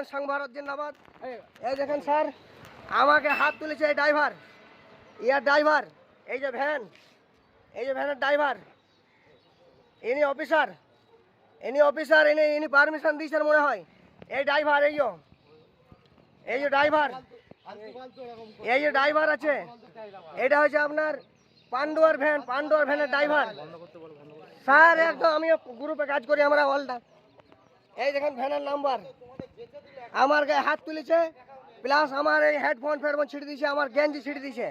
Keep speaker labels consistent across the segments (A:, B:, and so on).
A: জওয়ান সংঘ ভারত জিন্দাবাদ। এই দেখেন স্যার, আমাকে হাত তুলেছে এই ড্রাইভার, ড্রাইভার, এই যে ভ্যান, এই যে ভ্যানের ড্রাইভার, ইনি অফিসার, ইনি পারমিশন দিয়েছেন মনে হয়। এই ড্রাইভার, এই যে ড্রাইভার, এই যে ড্রাইভার আছে, এটা হচ্ছে আপনার পান্ডুয়ার ভ্যানের ড্রাইভার। স্যার একদম, আমি গ্রুপে কাজ করি আমরা অলটা। এই দেখেন ভ্যানের নাম্বার, আমার গায়ে হাত তুলেছে, প্লাস আমার এই হেডফোন ছিঁড়ে দিয়েছে, আমার গেঞ্জি ছিঁড়ে দিয়েছে।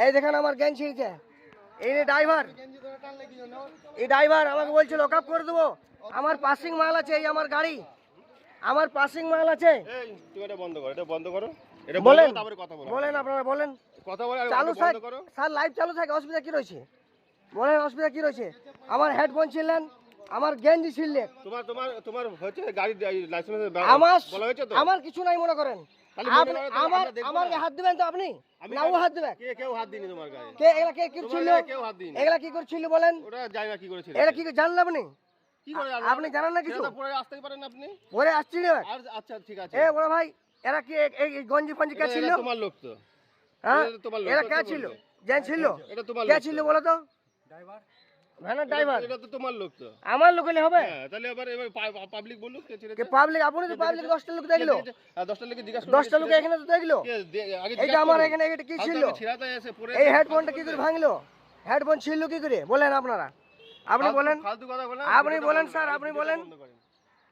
A: এই দেখেন আমার গেঞ্জি ছিঁড়েছে। এই ড্রাইভার, এই ড্রাইভার আমাকে বলছে লক আপ করে দেবো। আমার পাসিং মাল আছে, এই আমার গাড়ি, আমার পাসিং মাল আছে। বলেন আপনারা বলেন, চালু থাক স্যার, লাইভ চালু থাকে, অসুবিধা কি রয়েছে বলেন, অসুবিধা কি রয়েছে? আমার হেডফোন ছিলেন, আমার গেঞ্জি ছিললে,
B: তোমার হচ্ছে গাড়ি লাইসেন্স
A: আমার কিছু নাই মনে করেন। আমার হাত দিবেন তো আপনি, না ও হাত দিবে?
B: কেউ হাত দিনি তোমার গায়ে।
A: কে এগুলা কে কি ছিল? এগুলা কি করছিল বলেন?
B: ওটা জানি না কি করেছিল।
A: এটা কি জানলেন আপনি?
B: কি করে
A: আপনি জানেন না কিছু?
B: পরে আসতেই পারেন আপনি।
A: পরে আসছি না।
B: আচ্ছা ঠিক আছে।
A: এ বড় ভাই, এরা কি এই গঞ্জি ফঞ্জি কে ছিল?
B: তোমার লোক তো।
A: হ্যাঁ,
B: তোমার লোক।
A: এরা কে ছিল? জেন ছিল?
B: এটা তোমার
A: কে
B: লোক
A: ছিল বলো তো? ড্রাইভার, ভ্যানের ড্রাইভার।
B: এটা তো তোমার লোক তো।
A: আমার লোক হলে হবে?
B: হ্যাঁ, তাহলে এবার পাবলিক বলুক কে ছিল।
A: কে পাবলিক? আপনি তো পাবলিক 10টা লোক দেখলো।
B: 10টা লোকে জিজ্ঞাসা
A: 10টা লোক এখানে তো দেখলো। এইটা আমার এখানে এটা কি ছিল? এই হেডফোনটা কি করে ভাঙলো? হেডফোন ছিল কি করে বলেন আপনারা? আপনি বলেন,
B: ফালতু কথা বলেন।
A: আপনি বলেন স্যার, আপনি বলেন,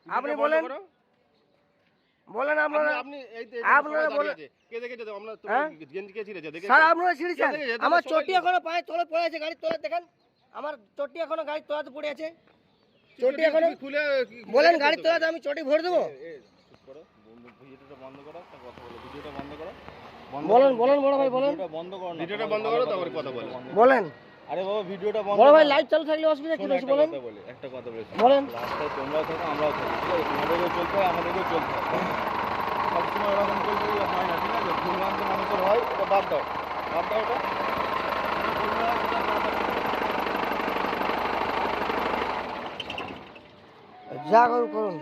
A: আপনি বলেন, বলেন আপনারা, আপনারা বলেন।
B: কে দেখেছে তো? আমরা তোমার গেঞ্জি কে ছিঁড়েছে দেখেছো?
A: স্যার আপনারা ছিঁড়েছেন, আমার চটি এখনো পায়ে তলে পড়ে আছে, গাড়ির তলে দেখেন, আমার চটি এখনো গাড়ির তলাতে পড়ে আছে, চটি এখনো
B: খুলে
A: বলেন গাড়ির তলাতে আমি চটি ভরে দেবো।
B: ভিডিওটা বন্ধ করো, একটা কথা বলো। ভিডিওটা বন্ধ করো।
A: বলেন বলেন বড় ভাই বলেন,
B: ভিডিওটা বন্ধ করো, তারপরে কথা বলো।
A: বলেন।
B: আরে বাবা, ভিডিওটা বন্ধ
A: বড় ভাই লাইভ চালু থাকলে অসুবিধা কি রয়েছে বলেন?
B: একটা কথা বলি,
A: বলেন।
B: রাস্তায় তোমরাও থাকো, আমরাও থাকি, ঠিক আছে? তোমাদেরও চলতে হয়, আমাদেরও চলতে হয়। সবসময় ওরকম চলতে হয় না, ঠিক আছে? ভুলভ্রান্ত মানুষের হয়, এটা বাদ দাও, বাদ দাও এটা।
A: যা করুন করুন।